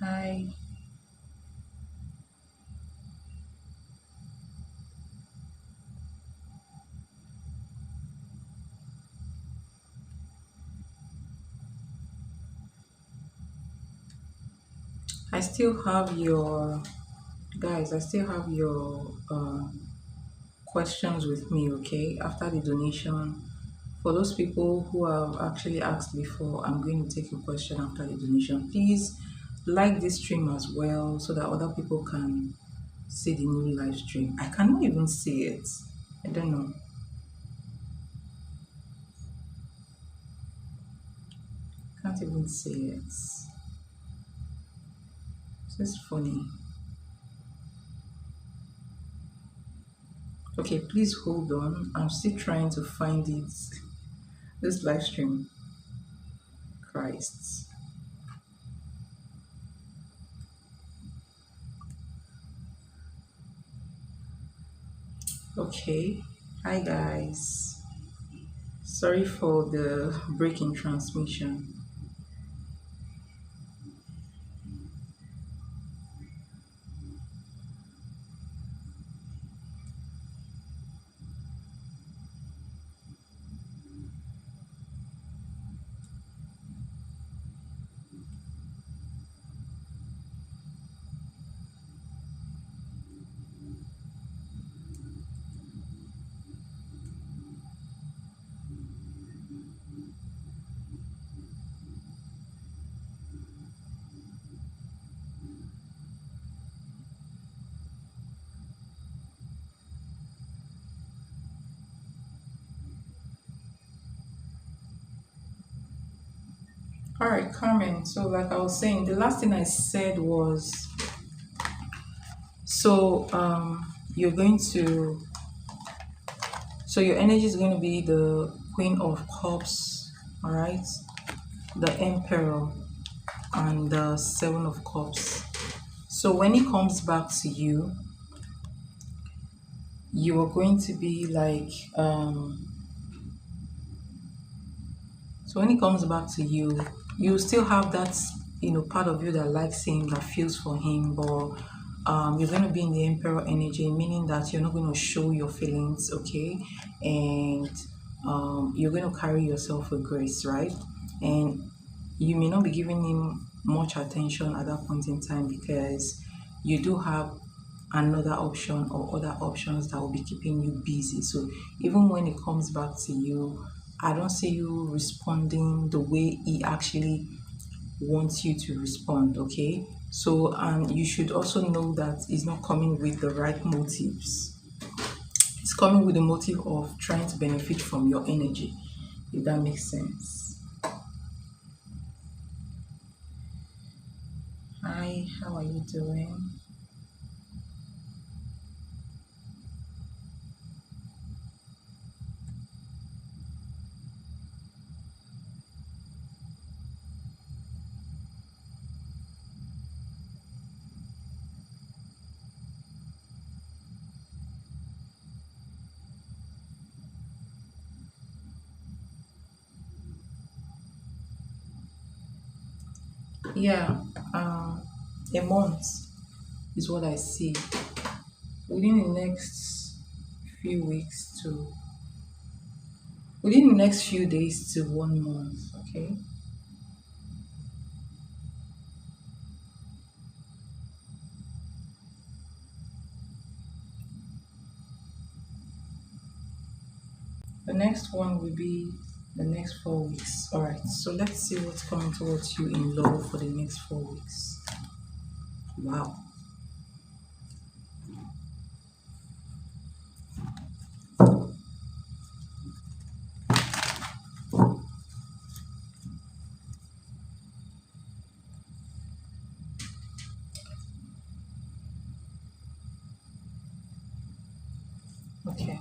Hi. I still have your guys. I still have your questions with me. Okay, after the donation, for those people who have actually asked before, I'm going to take a question after the donation. Please like this stream as well, so that other people can see the new live stream. I cannot even see it. I don't know. Can't even see it. It's just funny. Okay, please hold on. I'm still trying to find it. This live stream. Christ. Okay. Hi guys. Sorry for the break in transmission. All right, Carmen. So, like I was saying, the last thing I said was you're going to so your energy is going to be the Queen of Cups, all right, the Emperor, and the Seven of Cups. So when it comes back to you, you are going to be like so when it comes back to you, you still have that, part of you that likes him, that feels for him, but you're going to be in the emperor energy, meaning that you're not going to show your feelings, okay? And you're going to carry yourself with grace, right? And you may not be giving him much attention at that point in time because you do have another option or other options that will be keeping you busy. So even when it comes back to you, I don't see you responding the way he actually wants you to respond, okay? So and you should also know that it's not coming with the right motives. It's coming with the motive of trying to benefit from your energy, if that makes sense. Hi, how are you doing? Yeah, a month is what I see. Within the next few weeks to within the next few days to 1 month, okay? The next one will be the next 4 weeks. All right, so let's see what's coming towards you in love for the next 4 weeks. Wow. Okay.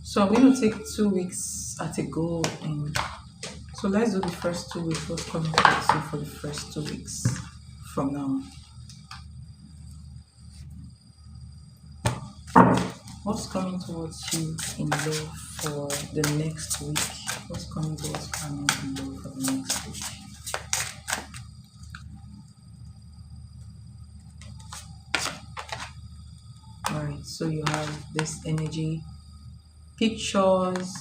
So I'm going to take 2 weeks at a go, and so let's do the first 2 weeks. What's coming towards you for the first 2 weeks from now? What's coming towards you in love for the next week? What's coming towards Carmen in love for the next week? Alright, so you have this energy, pictures,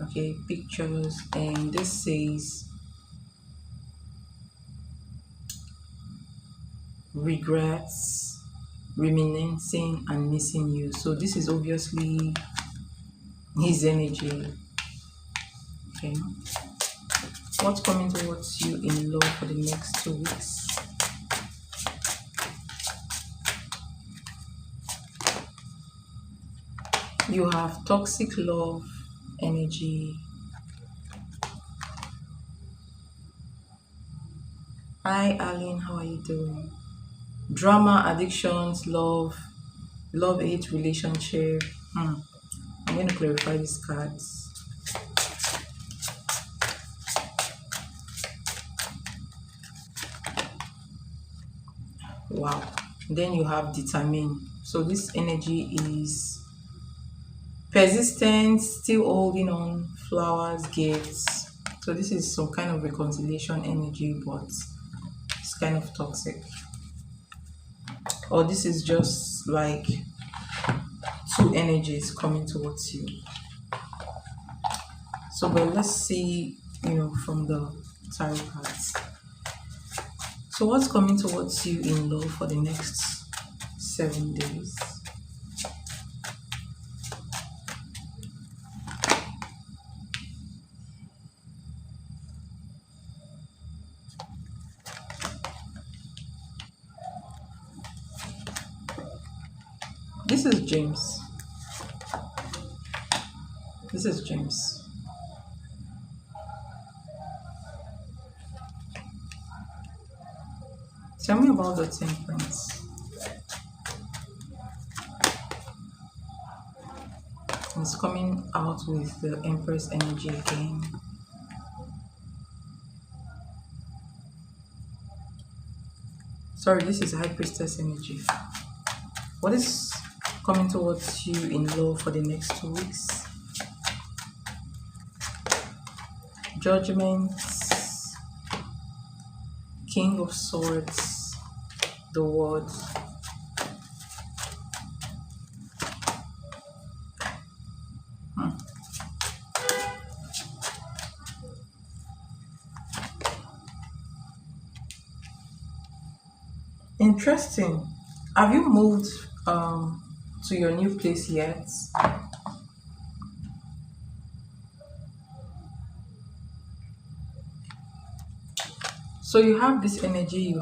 okay, pictures, and this says regrets, reminiscing, and missing you. So this is obviously his energy. Okay, what's coming towards you in love for the next 2 weeks? You have toxic love energy. Hi Aline, how are you doing? Drama, addictions, love hate relationship. I'm going to clarify these cards. Wow. Then you have determine. So this energy is persistent, still holding on, flowers, gifts. So this is some kind of reconciliation energy, but it's kind of toxic. Or this is just like two energies coming towards you. So but let's see, from the tarot cards. So what's coming towards you in love for the next 7 days? This is James. This is James. Tell me about the Temperance. It's coming out with the Empress energy again. Sorry, this is High Priestess energy. What is coming towards you in love for the next 2 weeks? Judgment, King of Swords, the World. Interesting. Have you moved to your new place yet? So you have this energy,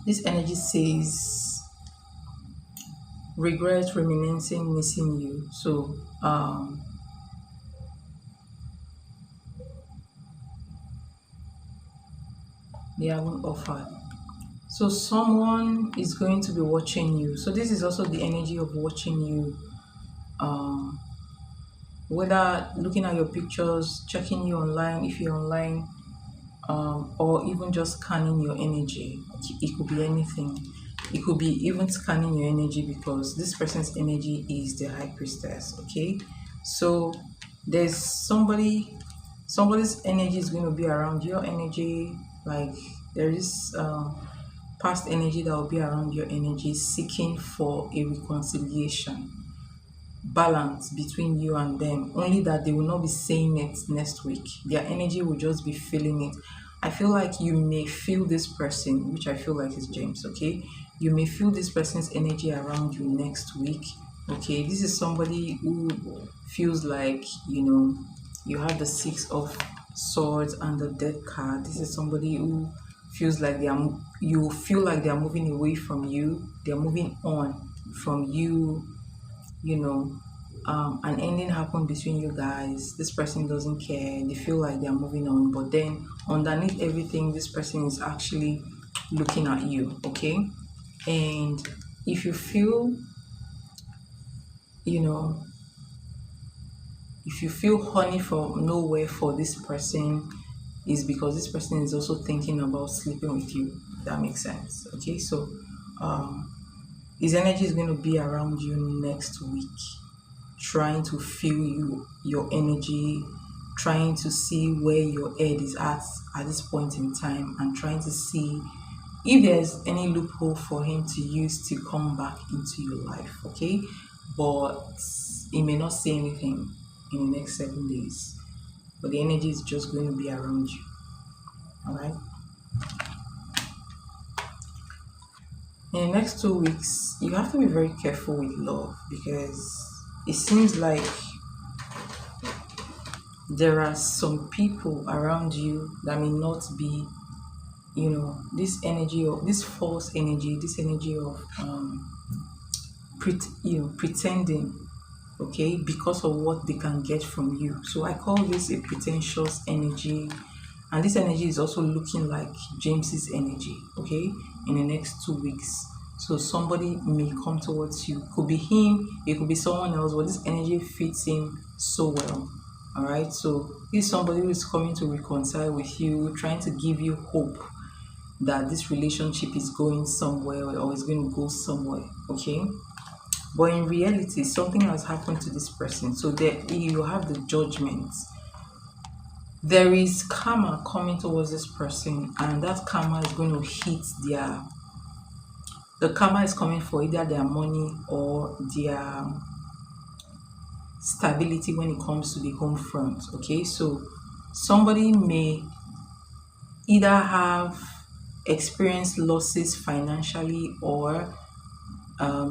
this energy says regret, reminiscing, missing you. So they haven't offered. So someone is going to be watching you. So this is also the energy of watching you. Whether looking at your pictures, checking you online if you're online, or even just scanning your energy. It could be anything. It could be even scanning your energy, because this person's energy is the High Priestess. Okay, so there's somebody's energy is going to be around your energy. Like there is past energy that will be around your energy, seeking for a reconciliation, balance between you and them, only that they will not be saying it next week. Their energy will just be feeling it. I feel like you may feel this person, which I feel like is James. Okay, you may feel this person's energy around you next week. Okay, this is somebody who feels like you have the Six of Swords and the Death card. This is somebody who feels like you feel like they are moving away from you, they're moving on from you. An ending happened between you guys. This person doesn't care. They feel like they're moving on, but then underneath everything, this person is actually looking at you. Okay, and if you feel, if you feel honey from nowhere for this person, is because this person is also thinking about sleeping with you. That makes sense. Okay, so His energy is going to be around you next week, trying to feel your energy, trying to see where your head is at this point in time, and trying to see if there's any loophole for him to use to come back into your life. Okay, but he may not say anything in the next 7 days, but the energy is just going to be around you. All right. In the next 2 weeks, you have to be very careful with love, because it seems like there are some people around you that may not be, this energy, or this false energy, this energy of pretending, okay, because of what they can get from you. So I call this a pretentious energy, and this energy is also looking like James's energy, okay, in the next 2 weeks. So somebody may come towards you, could be him, it could be someone else, but this energy fits him so well. All right, so this somebody who is coming to reconcile with you, trying to give you hope that this relationship is going somewhere or is going to go somewhere, okay. But in reality, something has happened to this person. So there you have the judgment. There is karma coming towards this person, and that karma is going to hit the karma is coming for either their money or their stability when it comes to the home front. Okay, so somebody may either have experienced losses financially, or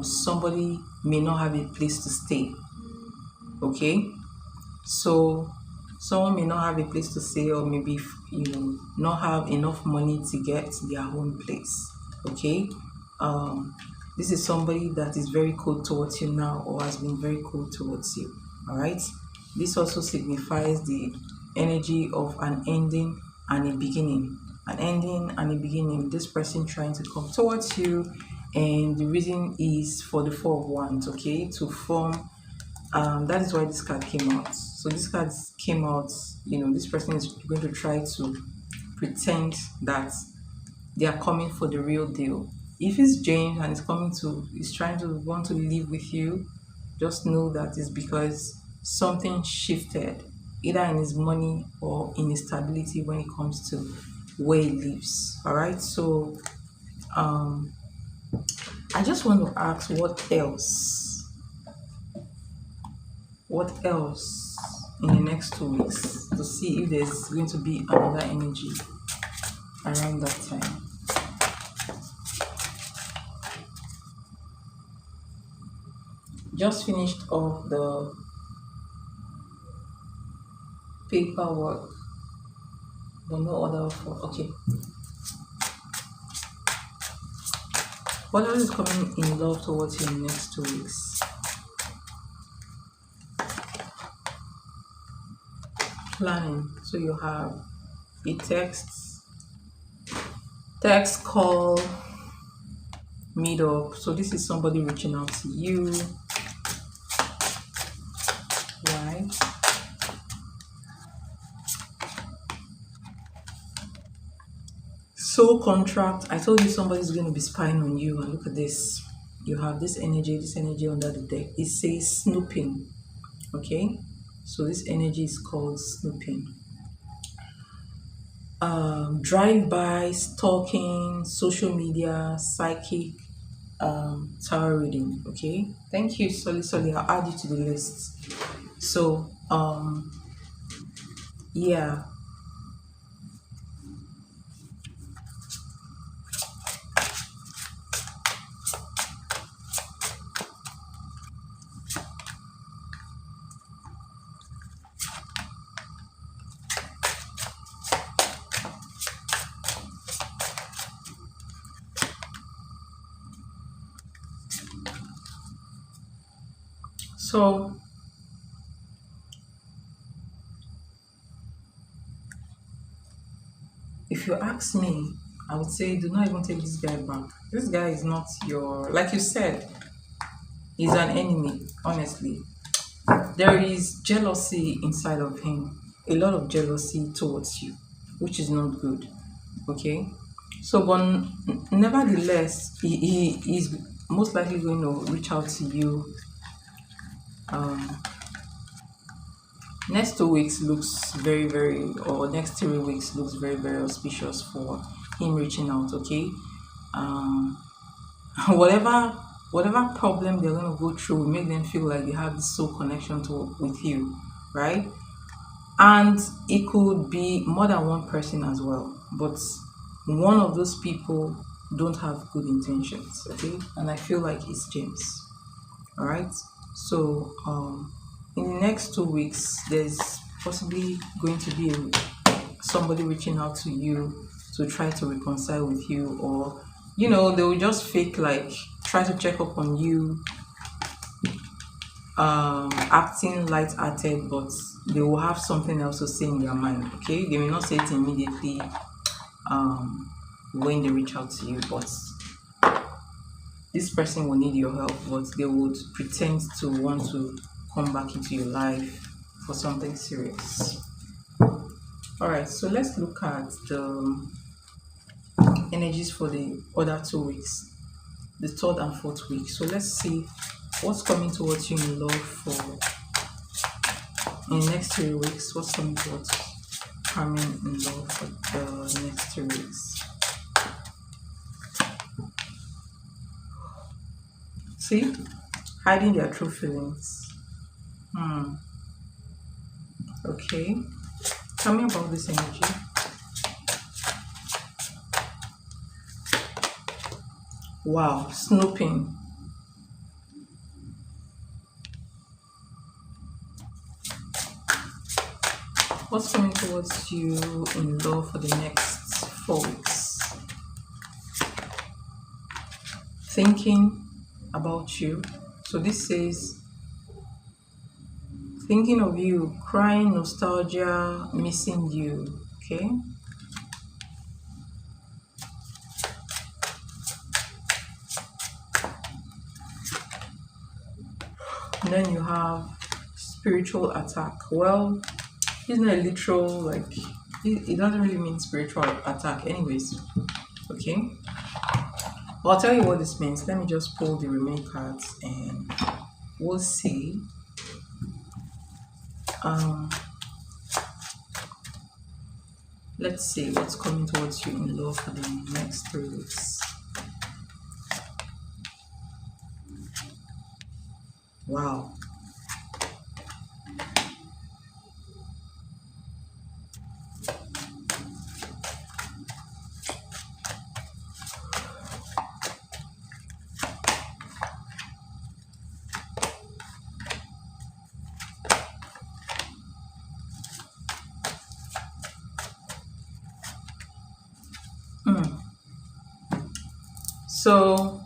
somebody may not have a place to stay. Okay, so someone may not have a place to stay, or maybe not have enough money to get their own place. Okay, this is somebody that is very cold towards you now, or has been very cold towards you. All right, this also signifies the energy of an ending and a beginning. An ending and a beginning, this person trying to come towards you, and the reason is for the Four of Wands, okay, to form that is why this card came out. So this card came out, this person is going to try to pretend that they are coming for the real deal. If it's James and he's trying to want to live with you, just know that it's because something shifted, either in his money or in his stability when it comes to where he lives. All right, so I just want to ask, what else in the next 2 weeks, to see if there's going to be another energy around that time. Just finished off the paperwork, but no other offer. Okay, what else is coming in love towards you in the next 2 weeks? Planning. So you have a text, call, meet up. So this is somebody reaching out to you, right? Soul contract. I told you somebody's going to be spying on you, and look at this. You have this energy under the deck. It says snooping. Okay, so this energy is called snooping. Drive-by, stalking, social media, psychic, tarot reading. Okay, thank you, Solly. I'll add you to the list. So yeah, so if you ask me, I would say do not even take this guy back. This guy is not your, like you said, he's an enemy. Honestly, there is jealousy inside of him, a lot of jealousy towards you, which is not good. Okay, so but nevertheless, he is most likely going to reach out to you. Next 2 weeks looks or next 3 weeks looks very, very auspicious for him reaching out. Okay. um whatever whatever problem they're going to go through will make them feel like they have this soul connection to with you, right? And it could be more than one person as well, but one of those people don't have good intentions. Okay. And I feel like it's James. All right. So in the next 2 weeks there's possibly going to be somebody reaching out to you to try to reconcile with you, or they will just fake, like, try to check up on you, acting light-hearted, but they will have something else to say in their mind. Okay, they may not say it immediately when they reach out to you, but this person will need your help, but they would pretend to want to come back into your life for something serious. All right, so let's look at the energies for the other 2 weeks, the third and fourth week. So let's see what's coming towards you in love for in the next 3 weeks. What's coming towards coming in love for the next 3 weeks? See, hiding their true feelings. Okay, tell me about this energy. Wow, snooping. What's coming towards you in love for the next 4 weeks? Thinking about you. So this says thinking of you, crying, nostalgia, missing you. Okay. And then you have spiritual attack. Well, it's not a literal, like, it doesn't really mean spiritual attack anyways. Okay. Well, I'll tell you what this means. Let me just pull the remaining cards and we'll see. Let's see what's coming towards you in love for the next 3 weeks. Wow. So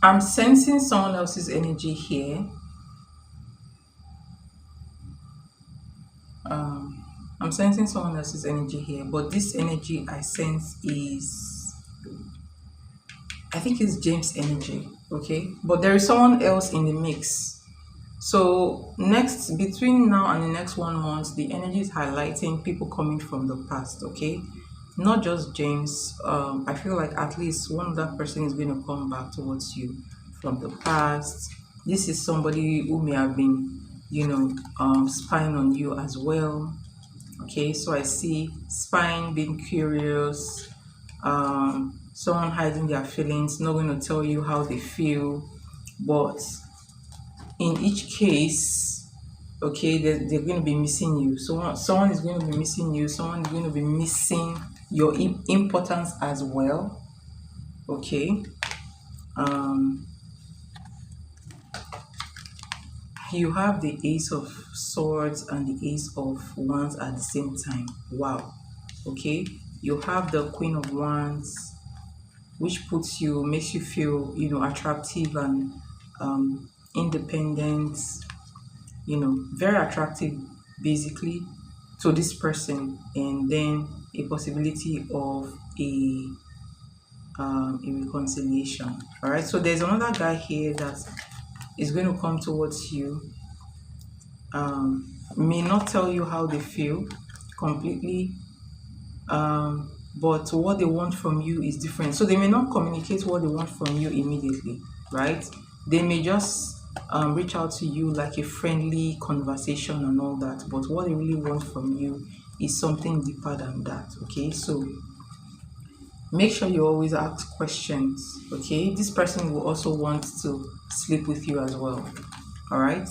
I'm sensing someone else's energy here. I'm sensing someone else's energy here, but this energy I sense is, I think it's James' energy. Okay, but there is someone else in the mix. So between now and the next 1 month, the energy is highlighting people coming from the past. Okay, not just James. I feel like at least one of that person is going to come back towards you from the past. This is somebody who may have been, spying on you as well. Okay, so I see spying, being curious, someone hiding their feelings, not going to tell you how they feel, but in each case, okay, they're going to be missing you. So someone is going to be missing you. Someone is going to be missing your importance as well. Okay. You have the Ace of Swords and the Ace of Wands at the same time. Wow. Okay. You have the Queen of Wands, which makes you feel, attractive and independent, very attractive basically to this person, and then a possibility of a reconciliation. All right, so there's another guy here that is going to come towards you, may not tell you how they feel completely, but what they want from you is different. So they may not communicate what they want from you immediately, right? They may just reach out to you like a friendly conversation and all that, but what they really want from you is something deeper than that. Okay, so make sure you always ask questions. Okay, this person will also want to sleep with you as well. All right,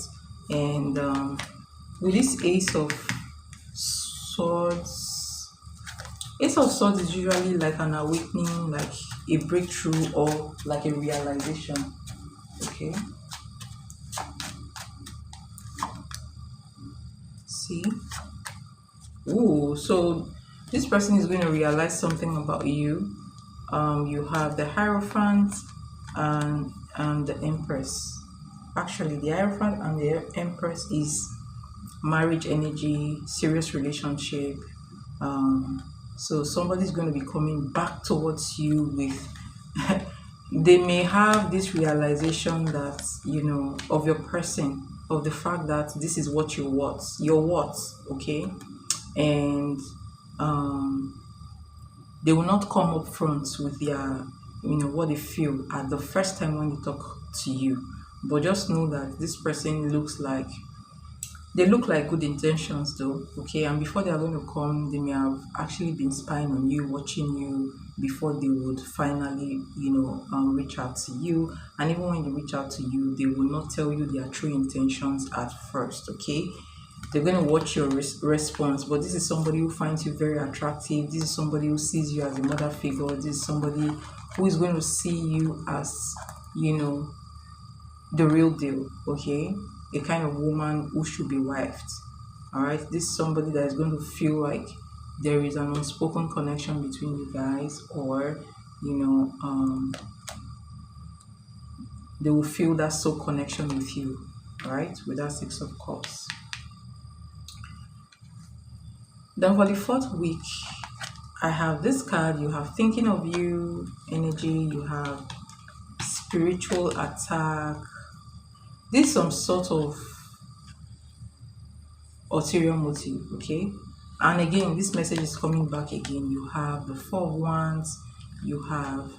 and with this swords ace of swords is usually like an awakening, like a breakthrough, or like a realization. Okay, see. Ooh, so this person is going to realize something about you. You have the Hierophant and the Empress. Actually, the Hierophant and the Empress is marriage energy, serious relationship. Um, so somebody's going to be coming back towards you with. They may have this realization that of your person, of the fact that this is what you want, your what, okay, and um they will not come up front with their what they feel at the first time when they talk to you, but just know that this person look like good intentions though, okay, and before they are going to come, they may have actually been spying on you, watching you before they would finally reach out to you. And even when they reach out to you, they will not tell you their true intentions at first, okay. They're going to watch your response, but this is somebody who finds you very attractive. This is somebody who sees you as a mother figure. This is somebody who is going to see you as the real deal, okay, a kind of woman who should be wifed. All right, this is somebody that is going to feel like there is an unspoken connection between you guys, or they will feel that soul connection with you. All right, with that Six of Cups. Then for the fourth week, I have this card. You have thinking of you energy, you have spiritual attack. This is some sort of ulterior motive, okay. And again, this message is coming back again. You have the Four of Wands, you have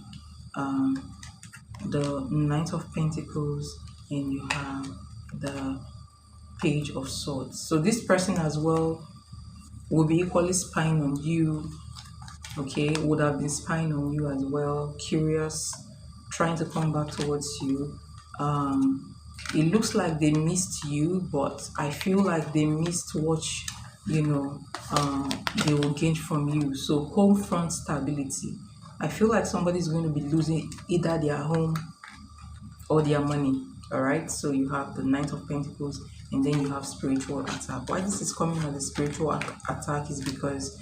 the Knight of Pentacles, and you have the Page of Swords. So this person as well will be equally spying on you, okay, would have been spying on you as well, curious, trying to come back towards you. It looks like they missed you, but I feel like they missed what they will gain from you. So home front stability, I feel like somebody's going to be losing either their home or their money. All right, so you have the Knight of Pentacles, and then you have spiritual attack. Why this is coming as a spiritual attack is because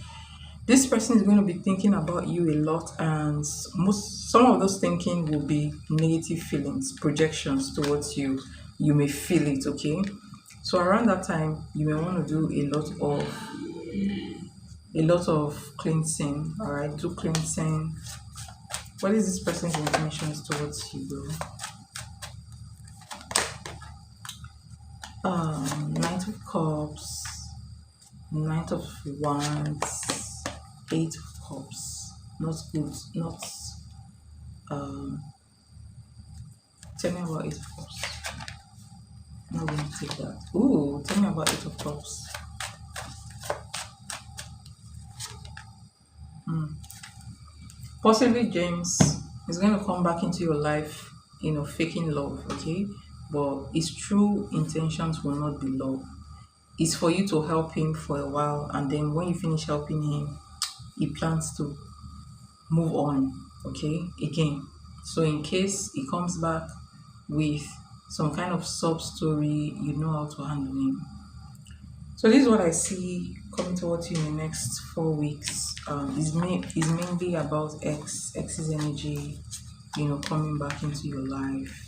this person is going to be thinking about you a lot, and some of those thinking will be negative feelings, projections towards you. You may feel it, okay. So around that time, you may want to do a lot of cleansing. All right, do cleansing. What is this person's intentions towards you, though? Knight of Cups, Knight of Wands, Eight of Cups. Not good. Not. Tell me about Eight of Cups. I'm not going to take that. Ooh, tell me about Eight of Cups. Possibly James is going to come back into your life, faking love, okay? But his true intentions will not be love. It's for you to help him for a while, and then when you finish helping him, he plans to move on, okay, again. So in case he comes back with some kind of sub story, you know how to handle him. So this is what I see coming towards you in the next 4 weeks. Is mainly about ex's energy, coming back into your life.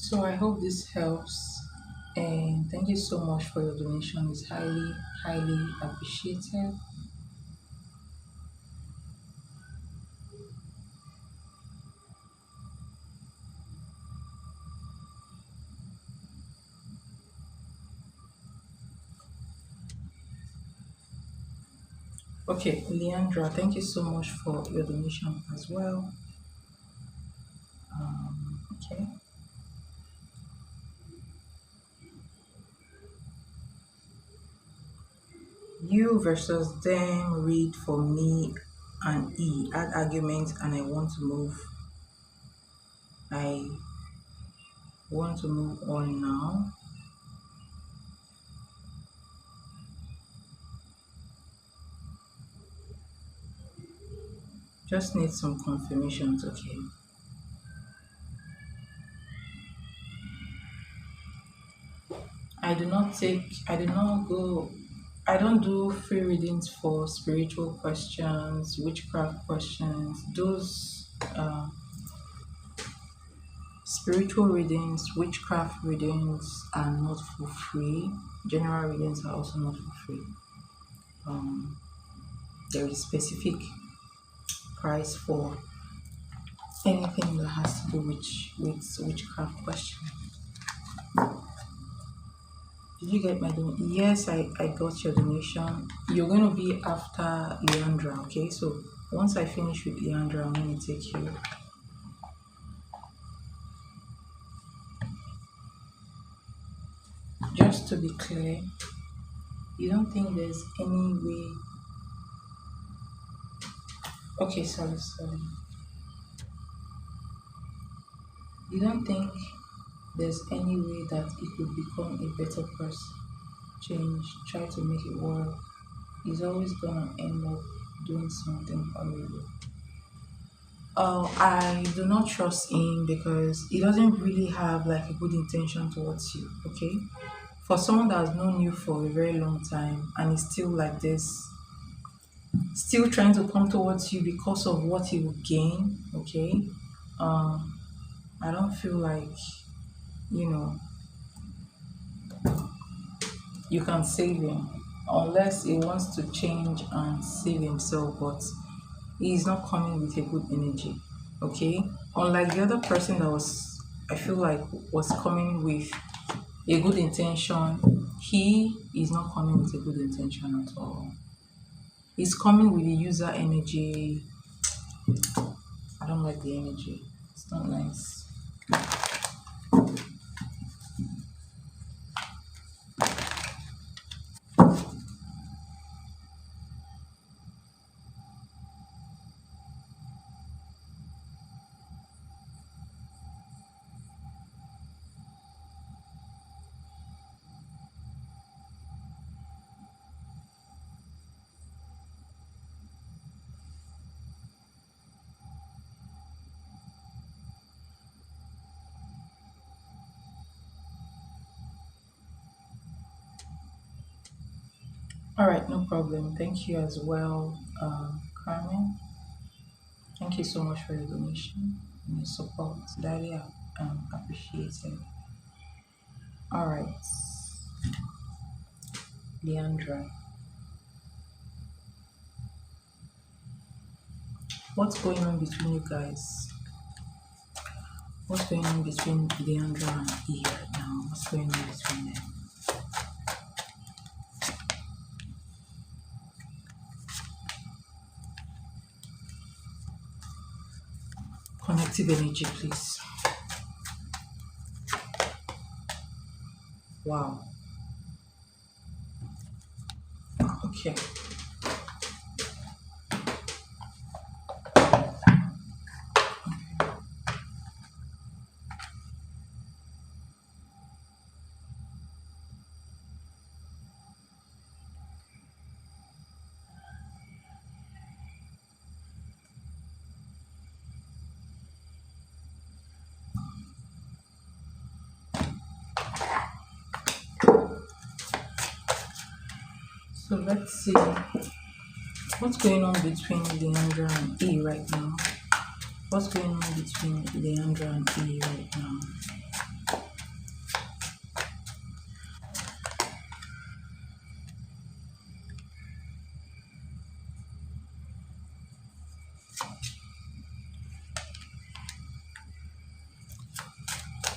So I hope this helps, and thank you so much for your donation. It's highly, highly appreciated. Okay, Leandra, thank you so much for your donation as well. Okay, you versus them, read for me and E. Add argument, and I want to move. I want to move on now. Just need some confirmations, okay? I do not go, I don't do free readings for spiritual questions, witchcraft questions. Those spiritual readings, witchcraft readings are not for free. General readings are also not for free. Um, there is specific price for anything that has to do with witchcraft questions. Did you get my donation? Yes, I got your donation. You're going to be after Leandra, okay? So once I finish with Leandra, I'm going to take you. Just to be clear, you don't think there's any way. Okay, sorry. You don't think there's any way that it could become a better person? Change, try to make it work. He's always gonna end up doing something horrible. I do not trust him because he doesn't really have like a good intention towards you, okay? For someone that has known you for a very long time and is still like this, still trying to come towards you because of what he will gain, okay? Um, I don't feel like, you know, you can save him unless he wants to change and save himself, but he is not coming with a good energy, okay? Unlike the other person that was, I feel like, was coming with a good intention, he is not coming with a good intention at all. He's coming with the user energy. I don't like the energy. It's not nice. All right, no problem. Thank you as well, Carmen. Thank you so much for your donation and your support. Daddy, appreciated. All right, Leandra, what's going on between you guys? What's going on between Leandra and E right now? What's going on between them? Connective energy, please. Wow. Okay. So let's see what's going on between Leandra and E right now. What's going on between Leandra and E right now?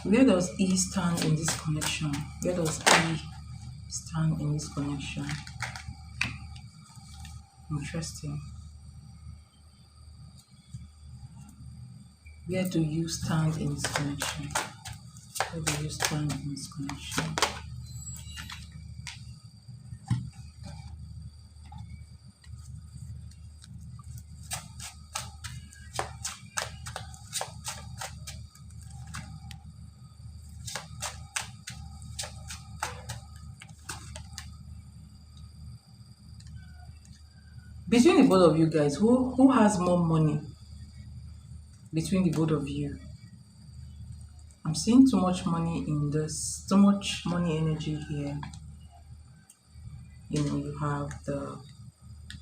Where does E stand in this connection? Where does E stand in this connection? Interesting. Where do you stand in this connection? Where do you stand in this connection? Between the both of you guys, who has more money between the both of you? I'm seeing too much money in this, too much money energy here. You know, you have the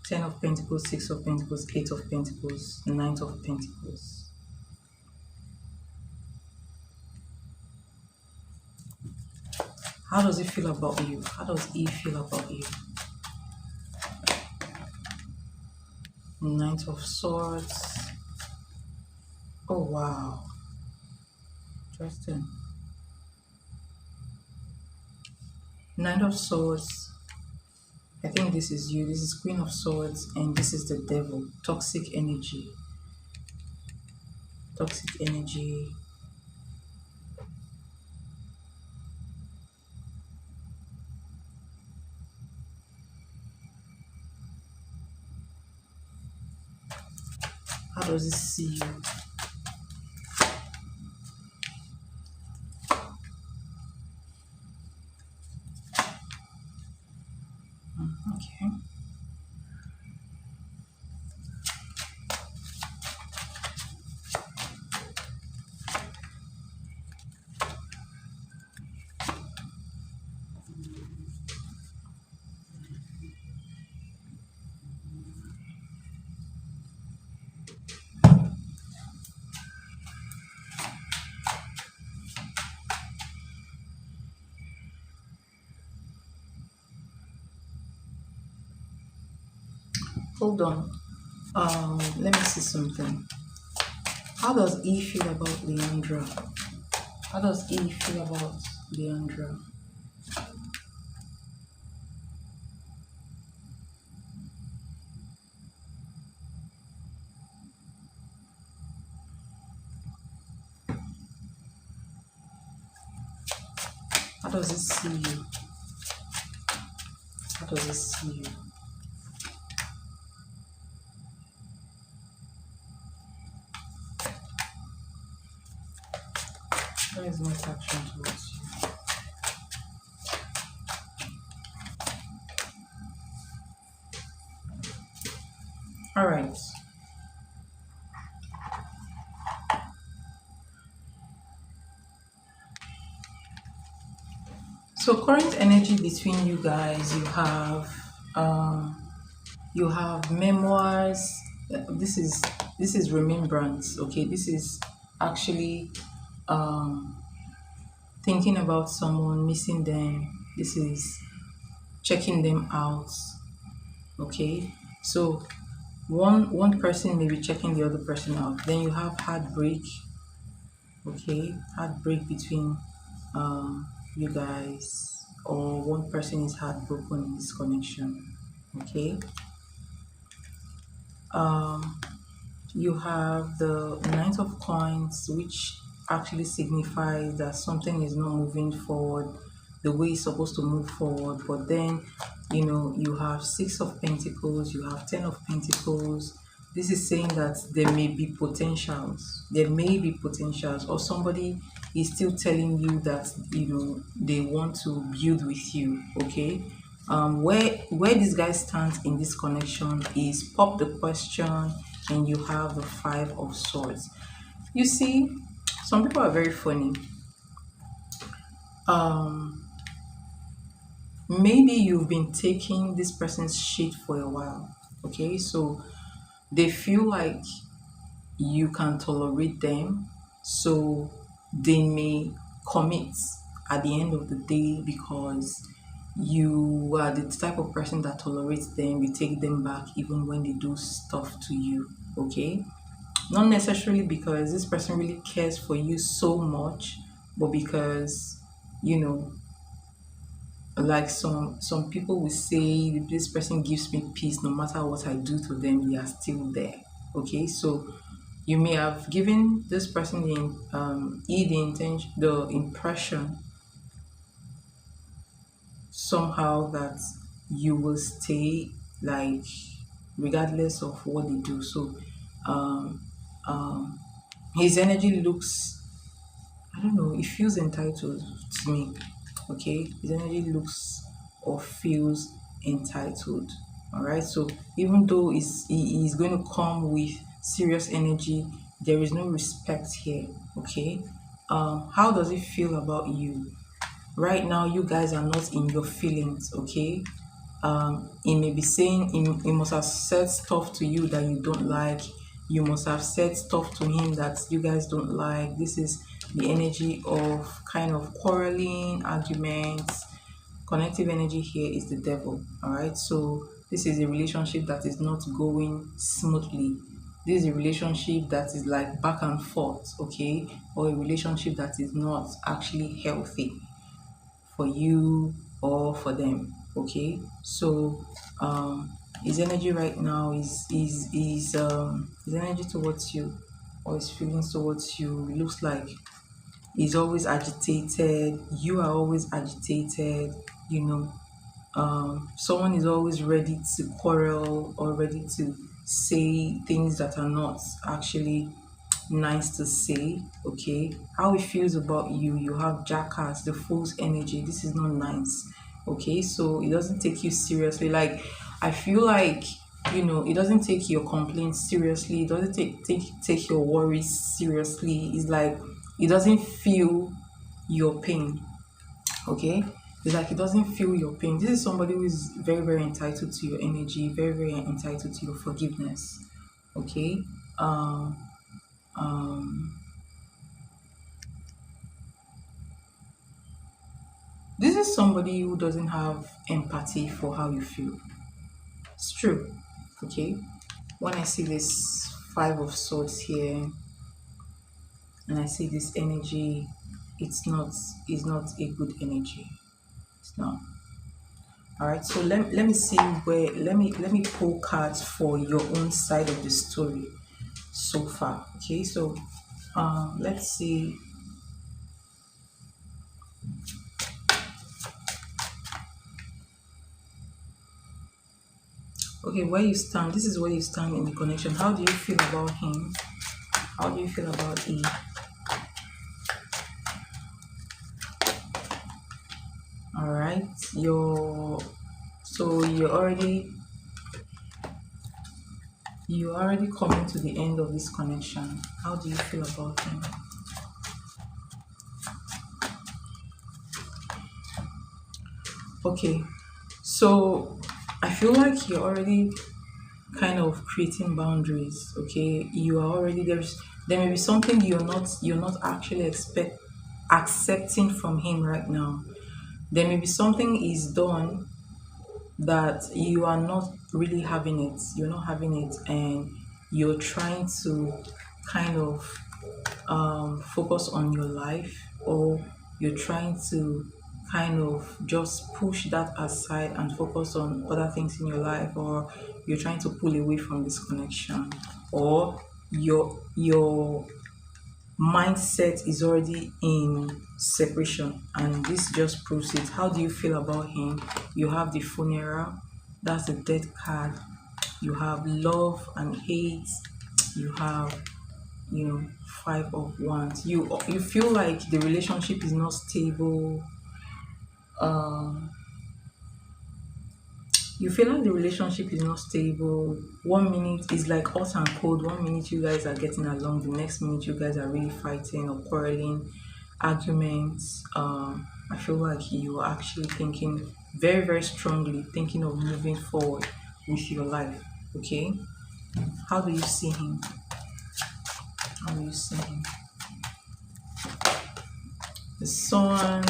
Ten of Pentacles, Six of Pentacles, Eight of Pentacles, Nine of Pentacles. How does it feel about you? How does he feel about you? Knight of Swords. Oh wow. Interesting. Knight of Swords. I think this is you. This is Queen of Swords, and this is the Devil. Toxic energy. Toxic energy. How does it see you? Okay. Hold on. Let me see something. How does he feel about Leandra? How does he feel about Leandra? How does it see you? How does it see you? What is my action towards you? All right. So current energy between you guys, you have memoirs. This is remembrance. Okay, this is actually thinking about someone, missing them. This is checking them out. Okay, so one person may be checking the other person out. Then you have heartbreak. Okay, heartbreak between you guys, or one person is heartbroken in this connection. Okay, you have the Nine of Coins, which actually signifies that something is not moving forward the way it's supposed to move forward. But then, you know, you have Six of Pentacles, you have Ten of Pentacles. This is saying that there may be potentials. There may be potentials, or somebody is still telling you that, you know, they want to build with you. Okay. Where this guy stands in this connection is pop the question, and you have the Five of Swords. You see, some people are very funny. Maybe you've been taking this person's shit for a while. Okay, so they feel like you can tolerate them, so they may commit at the end of the day because you are the type of person that tolerates them. You take them back even when they do stuff to you. Okay, not necessarily because this person really cares for you so much, but because, you know, like some people will say this person gives me peace no matter what I do to them, they are still there. Okay, so you may have given this person the intention, the impression somehow that you will stay, like, regardless of what they do. So um um his energy looks, I don't know, it feels entitled to me. Okay, his energy looks or feels entitled. All right, so even though he is going to come with serious energy, there is no respect here. Okay, how does it feel about you right now? You guys are not in your feelings. Okay, he may be saying, he must have said stuff to you that you don't like. You must have said stuff to him that you guys don't like. This is the energy of kind of quarreling, arguments. Connective energy here is the devil. All right, so this is a relationship that is not going smoothly. This is a relationship that is like back and forth. Okay, or a relationship that is not actually healthy for you or for them. Okay, so his energy right now is his energy towards you, or his feelings towards you, looks like he's always agitated. You are always agitated. You know, someone is always ready to quarrel or ready to say things that are not actually nice to say. Okay, how it feels about you, you have jackass, the fool's energy. This is not nice. Okay, so it doesn't take you seriously. Like, I feel like, you know, it doesn't take your complaints seriously. It doesn't take your worries seriously. It's like it doesn't feel your pain. Okay, it's like it doesn't feel your pain. This is somebody who is very, very entitled to your energy, very, very entitled to your forgiveness. Okay, um um this is somebody who doesn't have empathy for how you feel. It's true. Okay, when I see this five of swords here and I see this energy, it's not a good energy. It's not. All right, so let me see where, let me pull cards for your own side of the story so far. Okay, so let's see. Okay, where you stand, this is where you stand in the connection. How do you feel about him? How do you feel about he? All right, you're already coming to the end of this connection. How do you feel about him? Okay, so I feel like you're already kind of creating boundaries. Okay, you are already there may be something you're not actually accepting from him right now. There may be something he's done that you are not really having it. You're not having it, and you're trying to kind of focus on your life, or you're trying to kind of just push that aside and focus on other things in your life, or you're trying to pull away from this connection, or your mindset is already in separation, and this just proves it. How do you feel about him? You have the funeral, that's the death card. You have love and hate. You have, five of wands. You feel like the relationship is not stable. um you feel like the relationship is not stable. 1 minute is like hot and cold. 1 minute you guys are getting along, the next minute you guys are really fighting or quarreling, arguments. I feel like you are actually thinking very, very strongly, thinking of moving forward with your life. Okay, how do you see him? How do you see him? The sun.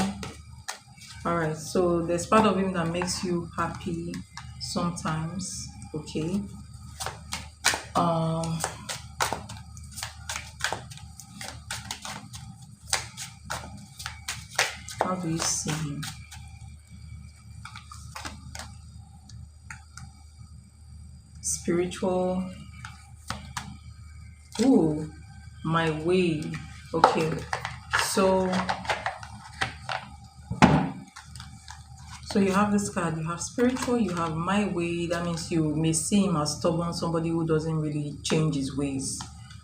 All right, so there's part of him that makes you happy sometimes. Okay, um How do you see him? Spiritual. Ooh, my way. Okay. So so you have this card, you have spiritual, you have my way. That means you may see him as stubborn, somebody who doesn't really change his ways.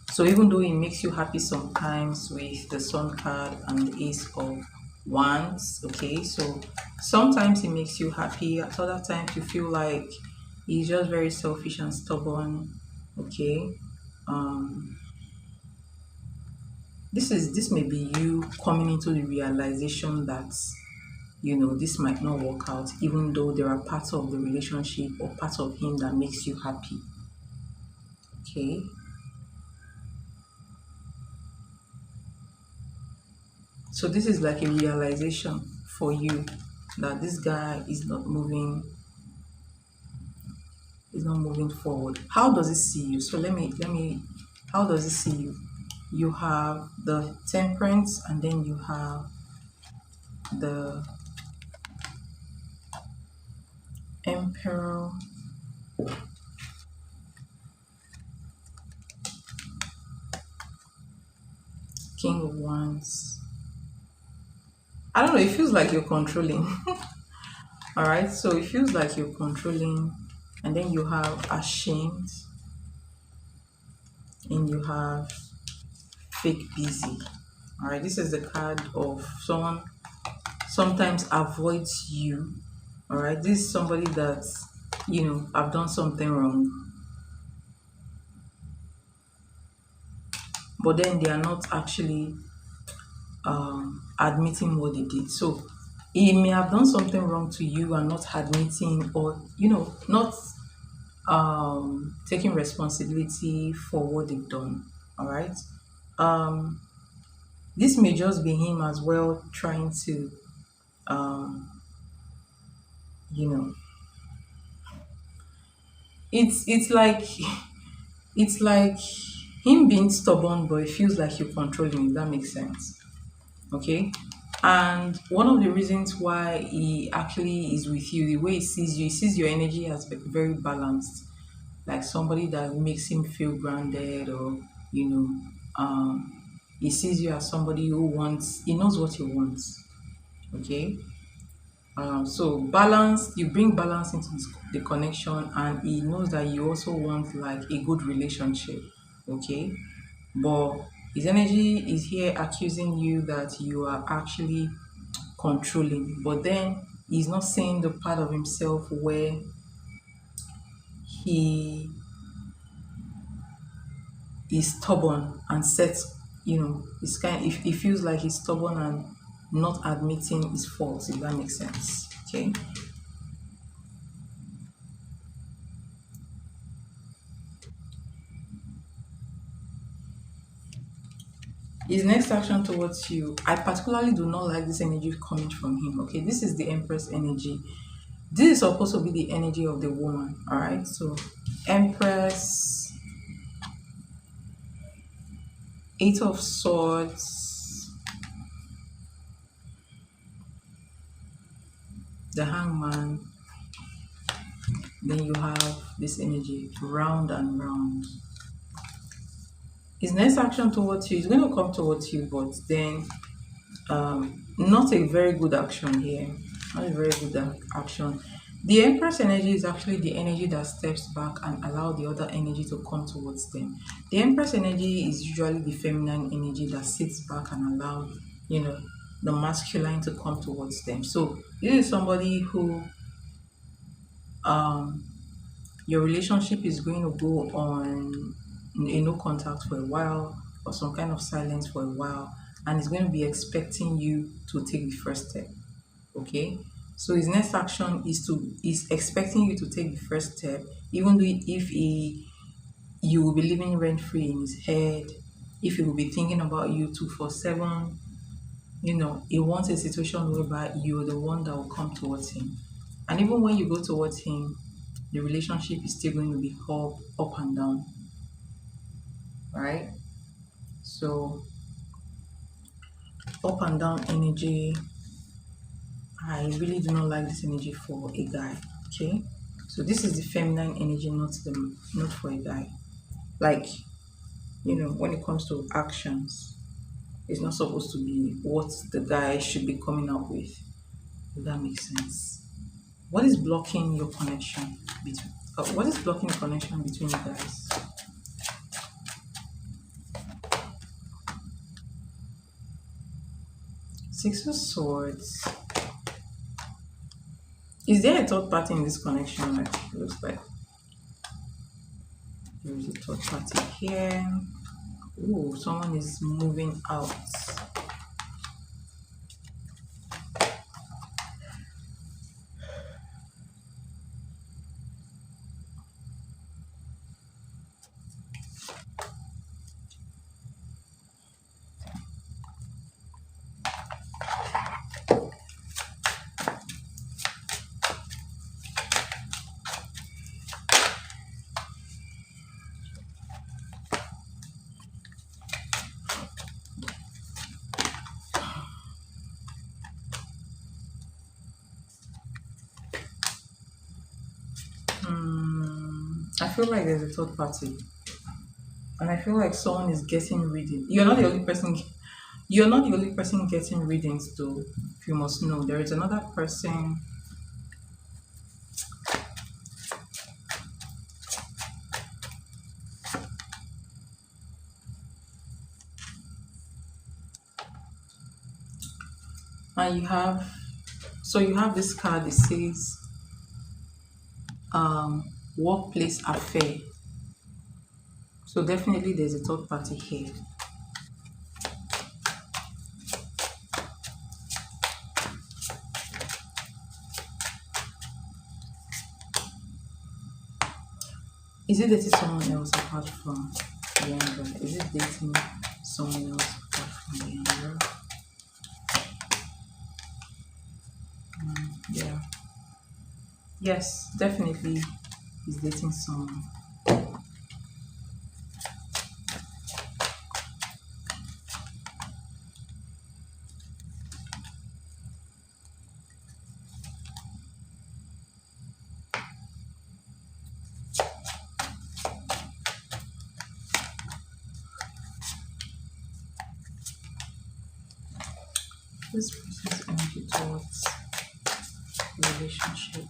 So even though it makes you happy sometimes with the sun card and the ace of wands, okay, so sometimes it makes you happy, at other times you feel like he's just very selfish and stubborn, okay. um this may be you coming into the realization that this might not work out, even though there are parts of the relationship or parts of him that makes you happy, okay. So this is like a realization for you that this guy is not moving forward. How does it see you? So let me how does it see you? You have the temperance, and then you have the emperor, king of wands. I don't know, it feels like you're controlling. All right, so it feels like you're controlling, and then you have ashamed, and you have fake busy. All right, this is the card of someone sometimes avoids you. All right, this is somebody that I've done something wrong, but then they are not actually admitting what they did. So he may have done something wrong to you and not admitting, or not taking responsibility for what they've done. All right. um this may just be him as well, trying to um you know it's like it's like him being stubborn, but it feels like you're controlling, if that makes sense. Okay. And one of the reasons why he actually is with you, the way he sees your energy as very balanced, like somebody that makes him feel grounded, or you know um he sees you as somebody he knows what he wants. Okay. So balance, you bring balance into the connection, and he knows that you also want like a good relationship. Okay. But his energy is here accusing you that you are actually controlling, but then he's not seeing the part of himself where he is stubborn and set. It's kind, if he feels like he's stubborn and not admitting his faults, if that makes sense. Okay. His next action towards you, I particularly do not like this energy coming from him. Okay, this is the Empress energy. This is supposed to be the energy of the woman. All right, so Empress, Eight of Swords, the Hangman, then you have this energy round and round. His next action towards you is going to come towards you, but then not a very good action here. Not a very good action. The Empress energy is actually the energy that steps back and allow the other energy to come towards them. The Empress energy is usually the feminine energy that sits back and allow the masculine to come towards them. So this is somebody who um your relationship is going to go on a no contact for a while, or some kind of silence for a while, and he's going to be expecting you to take the first step. Okay. So his next action is expecting you to take the first step, even though if you will be living rent free in his head, if he will be thinking about you 247. He wants a situation whereby you're the one that will come towards him, and even when you go towards him, the relationship is still going to be up and down, right? So up and down energy. I really do not like this energy for a guy. Okay, so this is the feminine energy, not for a guy. Like, when it comes to actions, it's not supposed to be what the guy should be coming out with. If that makes sense. What is blocking your connection between? What is blocking the connection between you guys? Six of Swords. Is there a third party in this connection? Like, it looks like there is a third party here. Ooh, someone is moving out. I feel like there's a third party, and I feel like someone is getting reading. You're not the only person. You're not the only person getting readings, though. You must know there is another person. And you have this card. It says workplace affair. So definitely there's a third party here. Is it dating someone else apart from the younger? Is it dating someone else apart from the younger? Yeah. Yes, definitely he's dating someone. This person's energy towards relationship.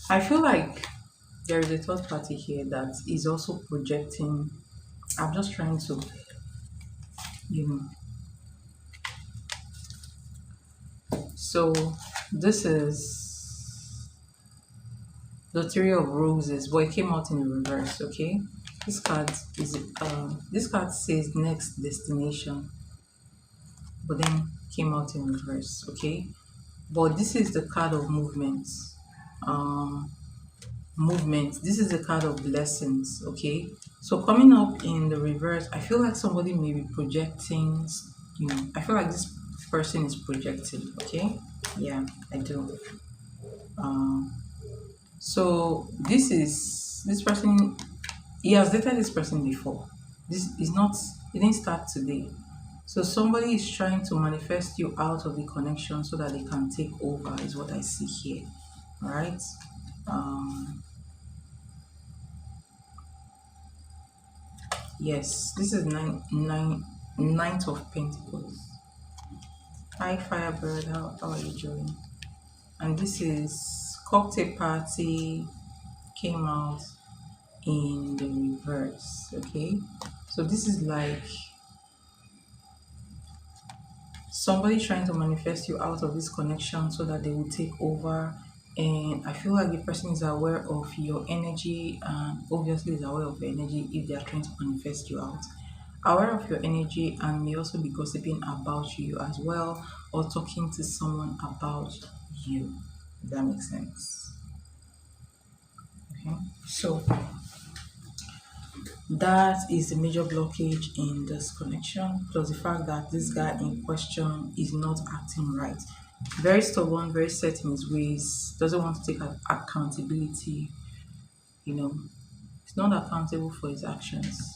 I feel like there is a third party here that is also projecting. I'm just trying to, you know. So this is the Three of Roses, but it came out in reverse. Okay, this card says next destination, but then came out in reverse. Okay, but this is the card of movements. Um, movement. This is the card of blessings. Okay, so coming up in the reverse, I feel like somebody may be projecting. I feel like this person is projecting. Okay, yeah, I do. Um, so this person. He has dated this person before. This is not. It didn't start today. So somebody is trying to manifest you out of the connection so that they can take over. Is what I see here. All right. Um, Yes, this is ninth of Pentacles. Hi Firebird, how are you doing? And this is cocktail party came out in the reverse. Okay, so this is like somebody trying to manifest you out of this connection so that they will take over. And I feel like the person is aware of your energy and obviously is aware of your energy if they are trying to manifest you out. Aware of your energy and may also be gossiping about you as well, or talking to someone about you. If that makes sense. Okay. So that is the major blockage in this connection, plus the fact that this guy in question is not acting right. Very stubborn, very set in his ways, doesn't want to take accountability, you know, he's not accountable for his actions.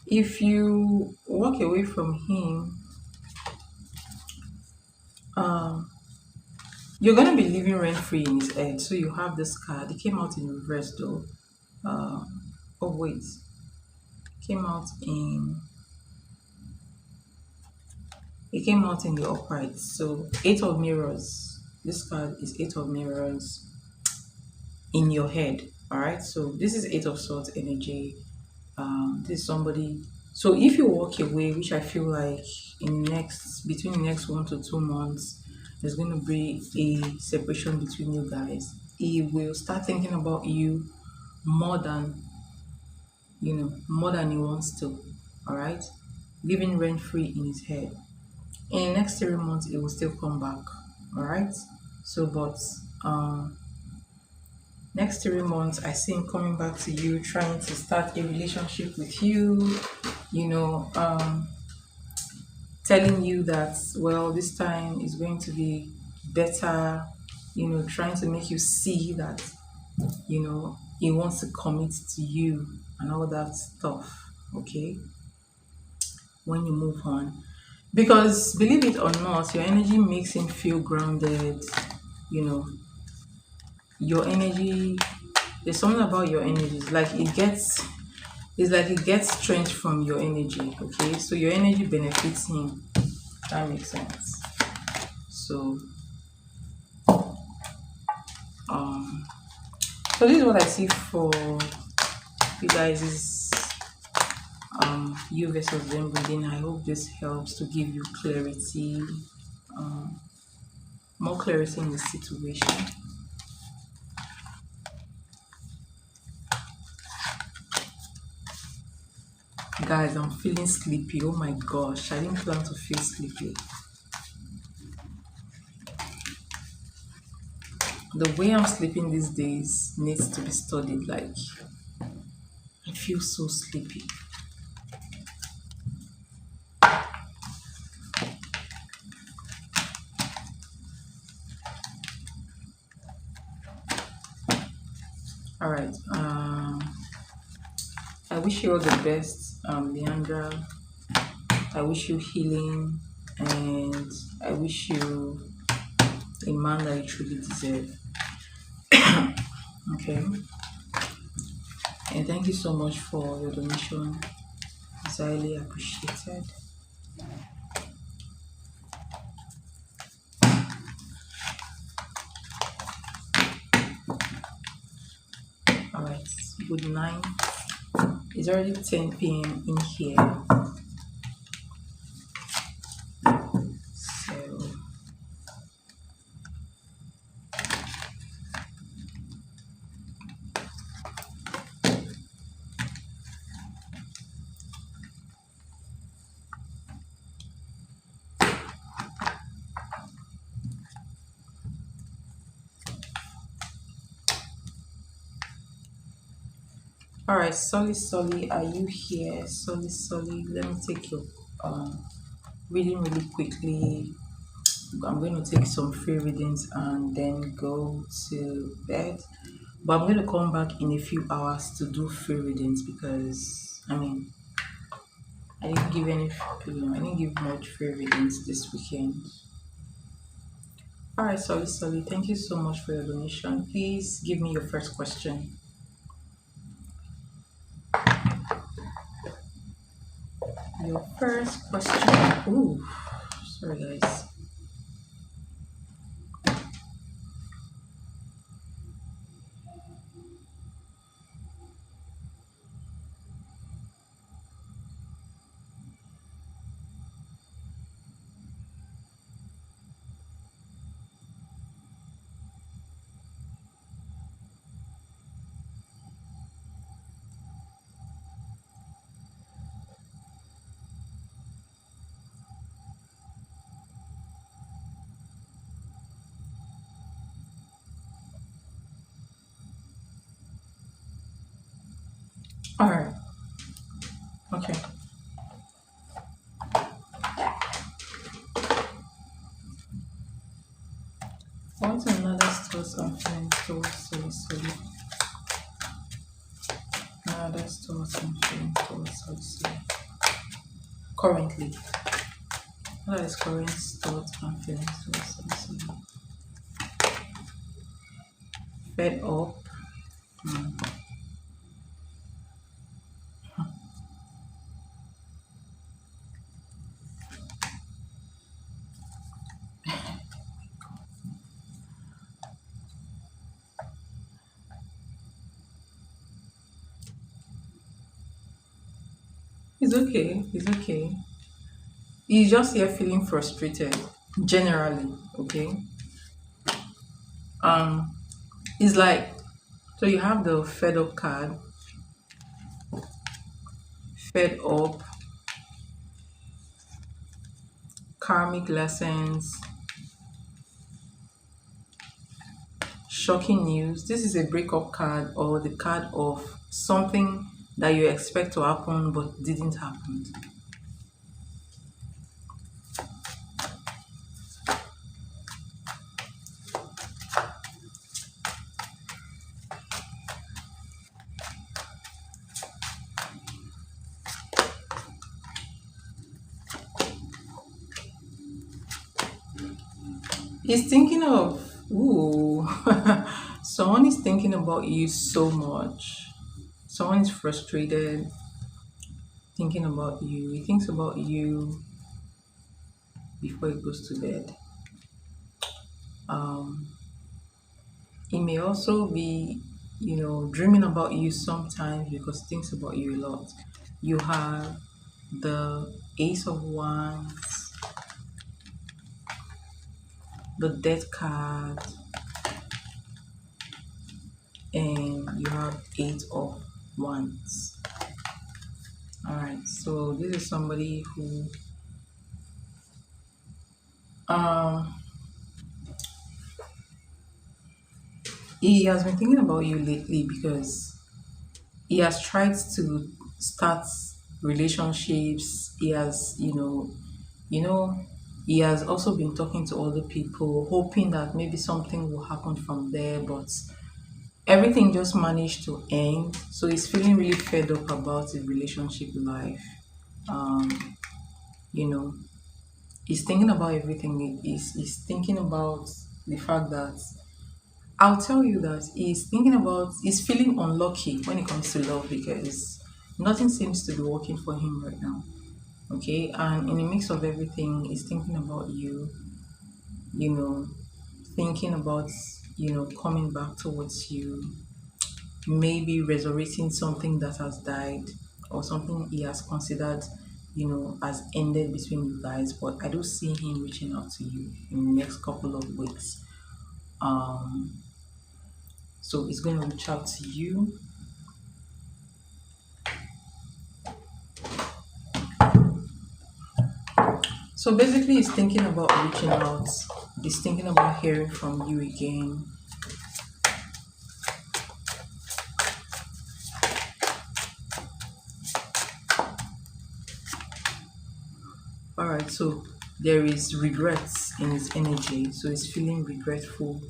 If you walk away from him, um, you're gonna be living rent free in his head. So you have this card. It came out in reverse though. Uh, oh wait, came out in it came out in the upright. So eight of mirrors. This card is eight of mirrors in your head. All right. So this is eight of swords energy. This is somebody. So if you walk away, which I feel like in next between the next 1 to 2 months, there's going to be a separation between you guys. He will start thinking about you more than more than he wants to. All right, living rent free in his head. In the next 3 months, it will still come back. All right. So, but next 3 months, I see him coming back to you, trying to start a relationship with you. You know, telling you that well, this time is going to be better. You know, trying to make you see that he wants to commit to you and all that stuff. Okay, when you move on. Because believe it or not, your energy makes him feel grounded. You know, your energy, there's something about your energy. It's like it gets strength from your energy. Okay, so your energy benefits him. That makes sense. So, so this is what I see for you guys is you versus them reading. I hope this helps to give you clarity, more clarity in the situation. Guys, I'm feeling sleepy. Oh my gosh, I didn't plan to feel sleepy. The way I'm sleeping these days needs to be studied. Like, I feel so sleepy. All right. I wish you all the best, Leandra. I wish you healing, and I wish you a man that you truly deserve. Okay. And thank you so much for your donation. It's highly appreciated. All right. Good night. It's already 10 p.m. in here. So all right, Solly, are you here? Solly, let me take your reading really quickly. I'm going to take some free readings and then go to bed. But I'm going to come back in a few hours to do free readings because I didn't give I didn't give much free readings this weekend. All right, Solly, thank you so much for your donation. Please give me your first question. Your first question. Ooh, sorry guys. All right. Okay. What's another thoughts and feelings towards solid? Another thoughts and feelings towards solid. Currently, what are his current thoughts and feelings towards solid? Fed up. Hmm. It's okay. It's okay. He's just here feeling frustrated. Generally, okay. Um, it's like so you have the fed up card, fed up, karmic lessons, shocking news. This is a breakup card or the card of something that you expect to happen but didn't happen. He's thinking of, ooh, someone is thinking about you so much. Someone is frustrated, thinking about you. He thinks about you before he goes to bed. Um, he may also be, dreaming about you sometimes because he thinks about you a lot. You have the Ace of Wands, the Death card, and you have Eight of Wands. All right, so this is somebody who um he has been thinking about you lately because he has tried to start relationships. He has, you know, he has also been talking to other people, hoping that maybe something will happen from there, but everything just managed to end. So he's feeling really fed up about his relationship life. Um, you know, he's thinking about everything. He's thinking about the fact that I'll tell you that he's feeling unlucky when it comes to love because nothing seems to be working for him right now. Okay, and in the mix of everything, he's thinking about you, you know, thinking about, coming back towards you, maybe resurrecting something that has died or something he has considered, has ended between you guys. But I do see him reaching out to you in the next couple of weeks. Um, so he's going to reach out to you. So basically, he's thinking about reaching out. He's thinking about hearing from you again. All right, so there is regrets in his energy. So he's feeling regretful.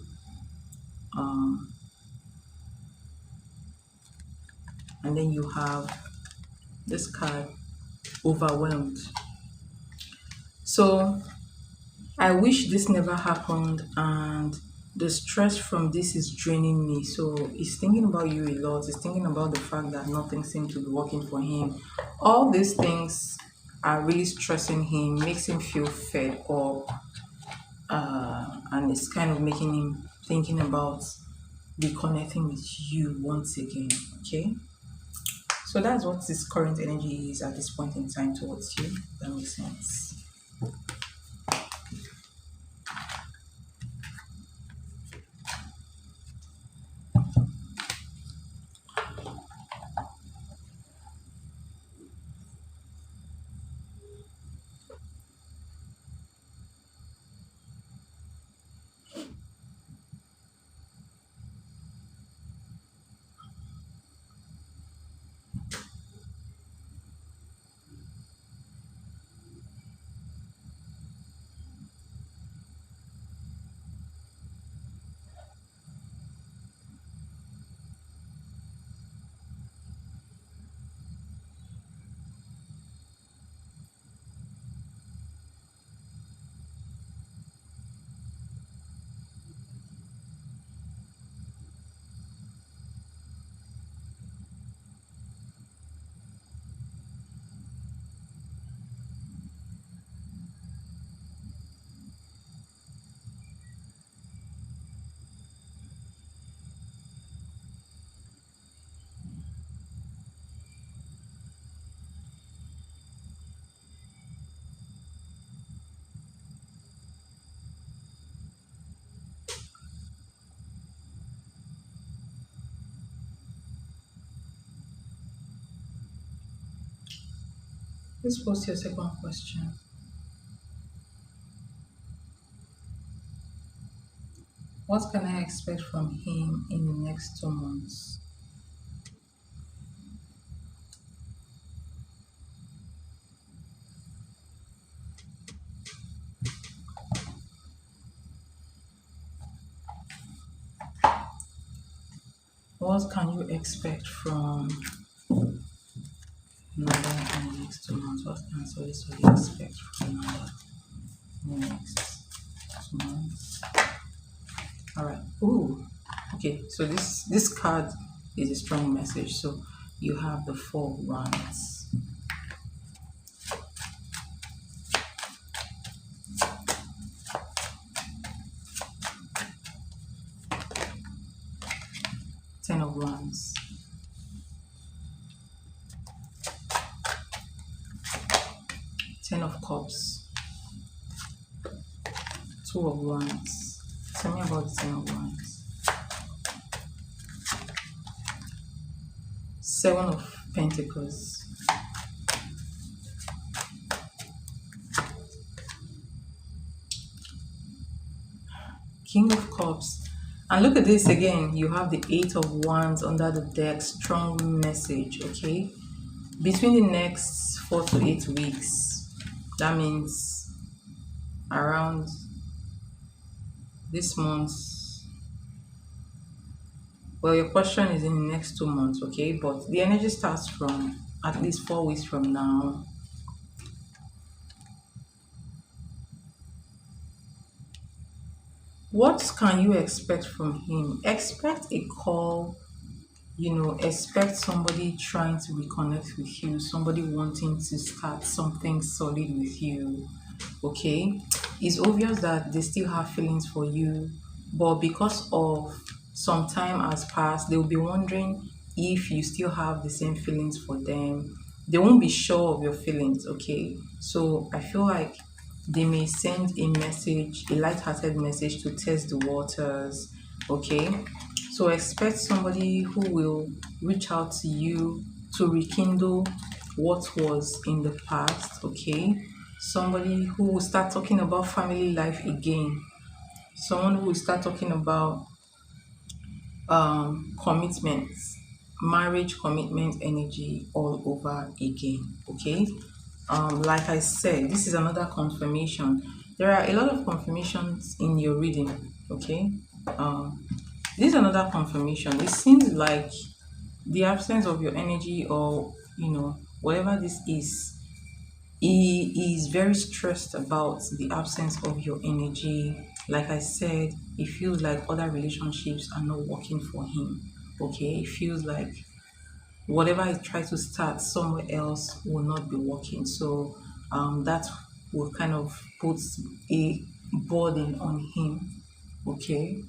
Um, and then you have this card, overwhelmed. So I wish this never happened, and the stress from this is draining me. So he's thinking about you a lot. He's thinking about the fact that nothing seems to be working for him. All these things are really stressing him, makes him feel fed up, and it's kind of making him thinking about reconnecting with you once again. Okay, so that's what this current energy is at this point in time towards you. That makes sense. Let's pose your second question. What can I expect from him in the next 2 months? What can you expect from Nada in the next 2 months? What can Solisoli expect from Nada in the next 2 months? All right. Ooh. Okay. So this card is a strong message. So you have the 4 of Wands. Ten of Wands. Ten of Cups. 2 of Wands. Tell me about the Ten of Wands. 7 of Pentacles. King of Cups. And look at this again. You have the 8 of Wands under the deck. Strong message, okay? Between the next 4 to 8 weeks, that means around this month. Well, your question is in the next 2 months, okay? But the energy starts from at least 4 weeks from now. What can you expect from him? Expect a call, expect somebody trying to reconnect with you, somebody wanting to start something solid with you. Okay, it's obvious that they still have feelings for you, but because of some time has passed, they will be wondering if you still have the same feelings for them. They won't be sure of your feelings. Okay, so I feel like they may send a message, a light-hearted message to test the waters. Okay, so expect somebody who will reach out to you to rekindle what was in the past. Okay, somebody who will start talking about family life again, someone who will start talking about commitments, marriage commitment energy all over again. Okay, like I said, this is another confirmation. There are a lot of confirmations in your reading. Okay, this is another confirmation. It seems like the absence of your energy, or whatever this is, he is very stressed about the absence of your energy. Like I said, it feels like other relationships are not working for him. Okay, it feels like whatever he tries to start somewhere else will not be working. So that will kind of put a burden on him. Okay,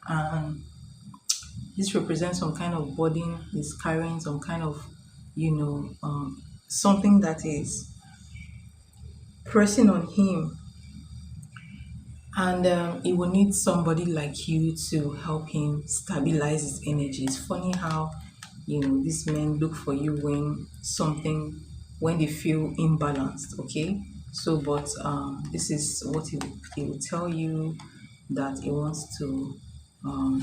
and this represents some kind of burden he's carrying, some kind of, something that is pressing on him, and he will need somebody like you to help him stabilize his energy. It's funny how these men look for you when they feel imbalanced. Okay, so but this is what he will tell you, that um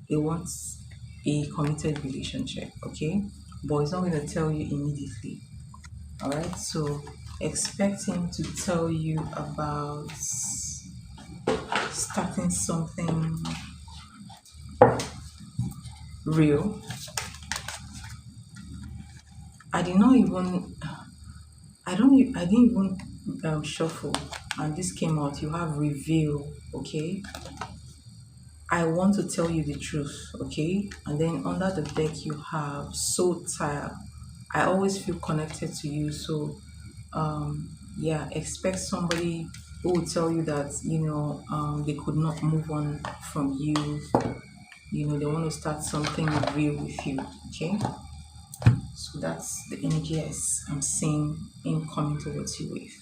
he wants a committed relationship. Okay, but he's not going to tell you immediately. All right, so expect him to tell you about starting something real. I did not even, I didn't even shuffle, and this came out. You have reveal, okay? I want to tell you the truth, okay? And then under the deck, you have so tired. I always feel connected to you, so yeah, expect somebody who will tell you that they could not move on from you. They want to start something real with you, okay? So that's the energy I'm seeing in coming towards you with.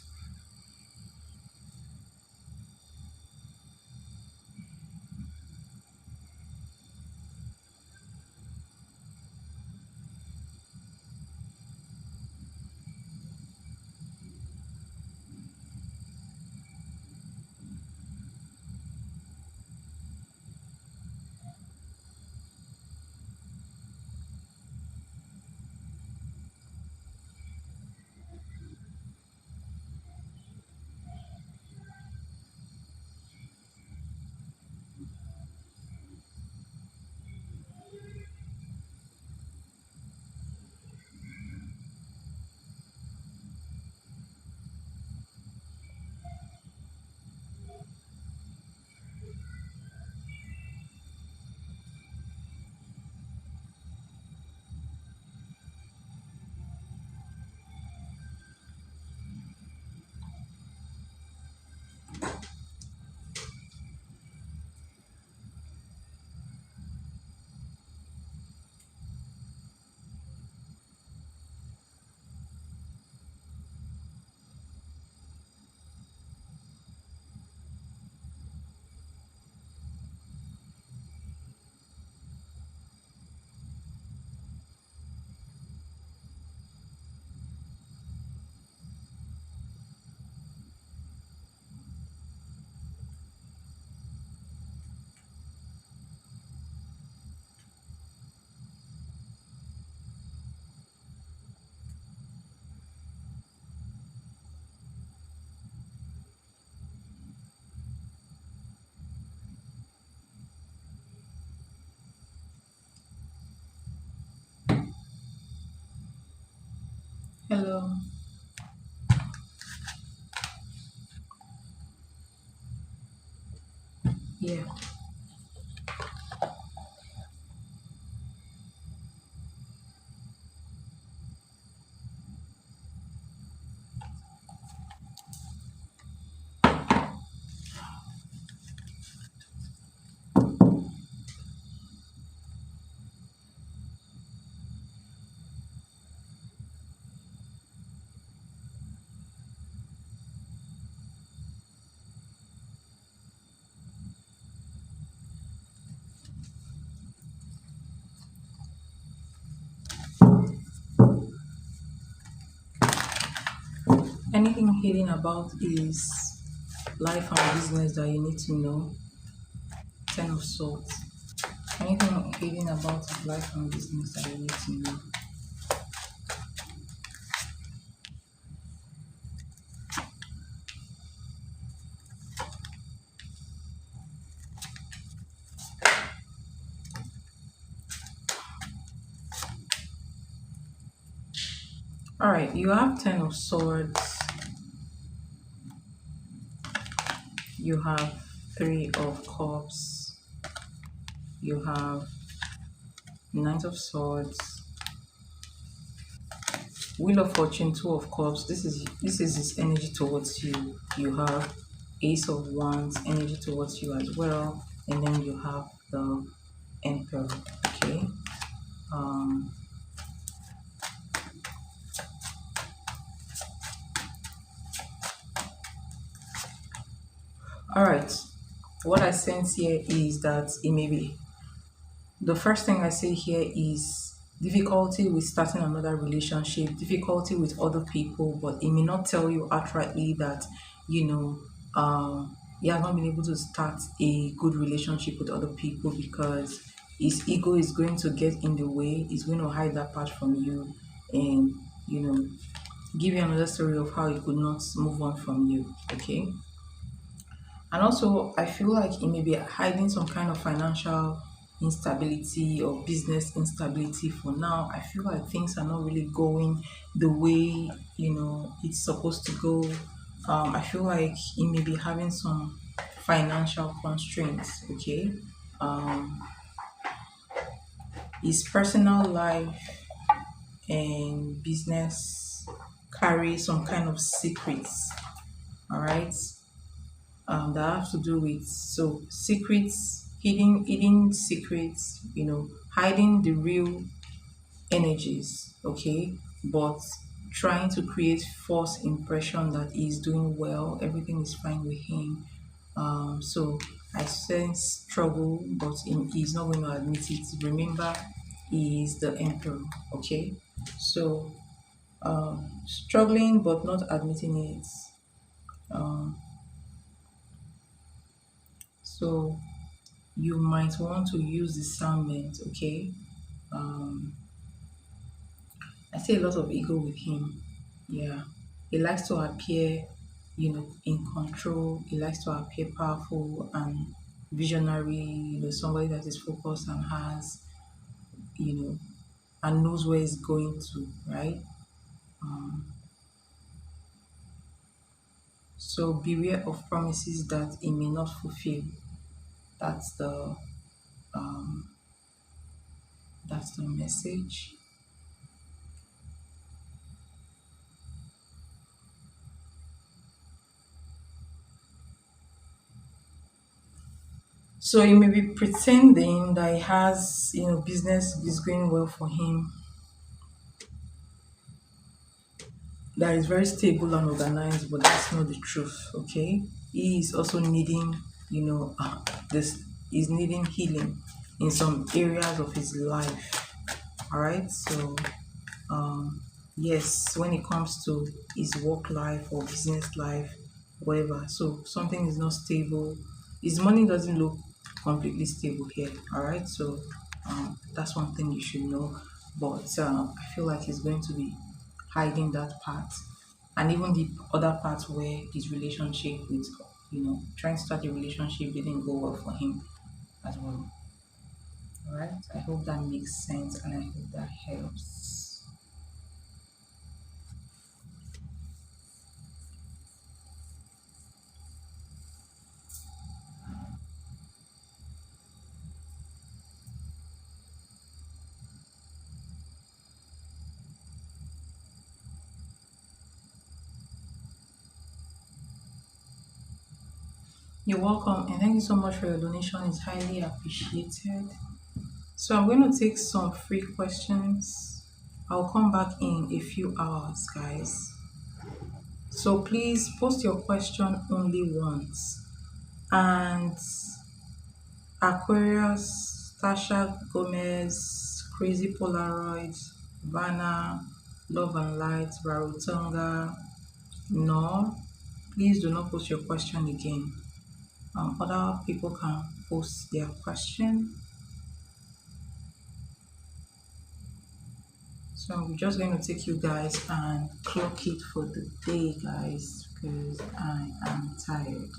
Hello. Yeah. Anything hidden about his life and business that you need to know? Ten of Swords. Anything hidden about his life and business that you need to know? All right, you have Ten of Swords. You have Three of Cups. You have Knight of Swords. Wheel of Fortune, Two of Cups. This is his energy towards you. You have Ace of Wands, energy towards you as well, and then you have the Emperor. Okay. Um. All right. What I sense here is that it may be the first thing I say here is difficulty with starting another relationship, difficulty with other people, but it may not tell you outrightly that, you know, you have not been able to start a good relationship with other people because his ego is going to get in the way, he's going to hide that part from you, and, you know, give you another story of how he could not move on from you. Okay. And also, I feel like it may be hiding some kind of financial instability or business instability for now. I feel like things are not really going the way, it's supposed to go. I feel like it may be having some financial constraints. Okay. Um, his personal life and business carry some kind of secrets. All right. That have to do with so secrets, hidden secrets, hiding the real energies, okay, but trying to create false impression that he's doing well, everything is fine with him. So I sense struggle, but he's not going to admit it. Remember, he is the emperor, okay? So struggling but not admitting it. Um, so you might want to use discernment, okay? um I see a lot of ego with him. Yeah, he likes to appear, in control. He likes to appear powerful and visionary, somebody that is focused and has, you know and knows where he's going to, right? um so beware of promises that he may not fulfill. That's the um that's the message. So he may be pretending that he has, business is going well for him, that is very stable and organized, but that's not the truth. Okay, he is also needing, this is needing healing in some areas of his life. All right, so yes, when it comes to his work life or business life, whatever, so something is not stable. His money doesn't look completely stable here. All right, so that's one thing you should know. But I feel like he's going to be hiding that part, and even the other part where his relationship with, trying to start a relationship didn't go well for him as well. All right, I hope that makes sense and I hope that helps. You're welcome, and thank you so much for your donation. It's highly appreciated. So I'm going to take some free questions. I'll come back in a few hours, guys. So please post your question only once. And Aquarius, Tasha Gomez, Crazy Polaroid, Vanna, Love and Light, Rarotonga, no, please do not post your question again. Other people can post their question. So I'm just going to take you guys and clock it for the day, guys, because I am tired.